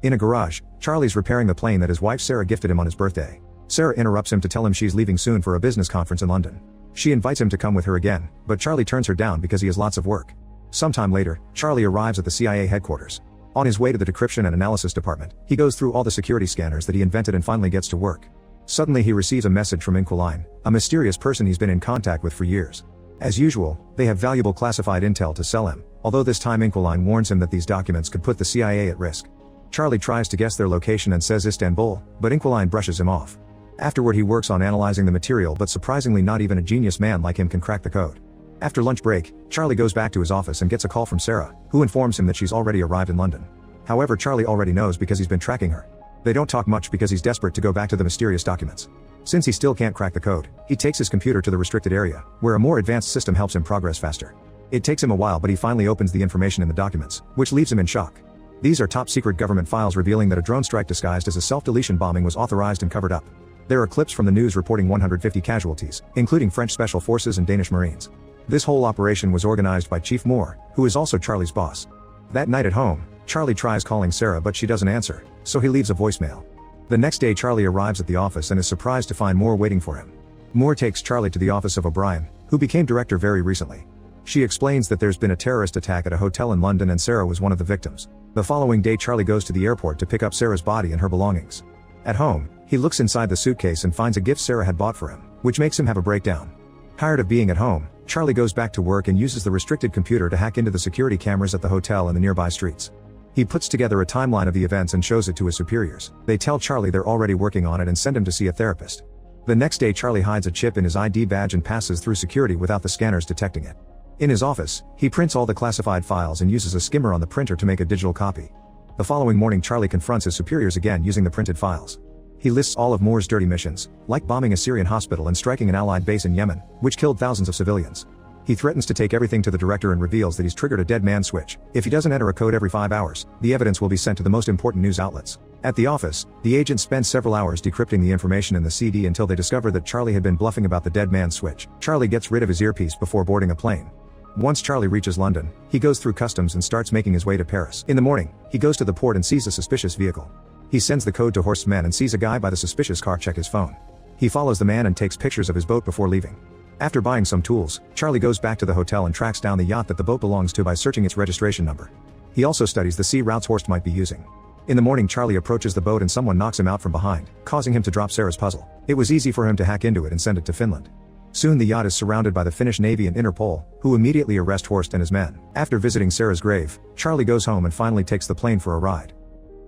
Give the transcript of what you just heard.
In a garage, Charlie's repairing the plane that his wife Sarah gifted him on his birthday. Sarah interrupts him to tell him she's leaving soon for a business conference in London. She invites him to come with her again, but Charlie turns her down because he has lots of work. Sometime later, Charlie arrives at the CIA headquarters. On his way to the decryption and analysis department, he goes through all the security scanners that he invented and finally gets to work. Suddenly he receives a message from Inquiline, a mysterious person he's been in contact with for years. As usual, they have valuable classified intel to sell him, although this time Inquiline warns him that these documents could put the CIA at risk. Charlie tries to guess their location and says Istanbul, but Inquiline brushes him off. Afterward he works on analyzing the material, but surprisingly not even a genius man like him can crack the code. After lunch break, Charlie goes back to his office and gets a call from Sarah, who informs him that she's already arrived in London. However, Charlie already knows because he's been tracking her. They don't talk much because he's desperate to go back to the mysterious documents. Since he still can't crack the code, he takes his computer to the restricted area, where a more advanced system helps him progress faster. It takes him a while, but he finally opens the information in the documents, which leaves him in shock. These are top-secret government files revealing that a drone strike disguised as a self-deletion bombing was authorized and covered up. There are clips from the news reporting 150 casualties, including French Special Forces and Danish Marines. This whole operation was organized by Chief Moore, who is also Charlie's boss. That night at home, Charlie tries calling Sarah but she doesn't answer, so he leaves a voicemail. The next day Charlie arrives at the office and is surprised to find Moore waiting for him. Moore takes Charlie to the office of O'Brien, who became director very recently. She explains that there's been a terrorist attack at a hotel in London and Sarah was one of the victims. The following day Charlie goes to the airport to pick up Sarah's body and her belongings. At home, he looks inside the suitcase and finds a gift Sarah had bought for him, which makes him have a breakdown. Tired of being at home, Charlie goes back to work and uses the restricted computer to hack into the security cameras at the hotel and the nearby streets. He puts together a timeline of the events and shows it to his superiors. They tell Charlie they're already working on it and send him to see a therapist. The next day Charlie hides a chip in his ID badge and passes through security without the scanners detecting it. In his office, he prints all the classified files and uses a skimmer on the printer to make a digital copy. The following morning Charlie confronts his superiors again using the printed files. He lists all of Moore's dirty missions, like bombing a Syrian hospital and striking an allied base in Yemen, which killed thousands of civilians. He threatens to take everything to the director and reveals that he's triggered a dead man switch. If he doesn't enter a code every 5 hours, the evidence will be sent to the most important news outlets. At the office, the agents spend several hours decrypting the information in the CD until they discover that Charlie had been bluffing about the dead man switch. Charlie gets rid of his earpiece before boarding a plane. Once Charlie reaches London, he goes through customs and starts making his way to Paris. In the morning, he goes to the port and sees a suspicious vehicle. He sends the code to Horstman and sees a guy by the suspicious car check his phone. He follows the man and takes pictures of his boat before leaving. After buying some tools, Charlie goes back to the hotel and tracks down the yacht that the boat belongs to by searching its registration number. He also studies the sea routes Horst might be using. In the morning Charlie approaches the boat and someone knocks him out from behind, causing him to drop Sarah's puzzle. It was easy for him to hack into it and send it to Finland. Soon the yacht is surrounded by the Finnish Navy and Interpol, who immediately arrest Horst and his men. After visiting Sarah's grave, Charlie goes home and finally takes the plane for a ride.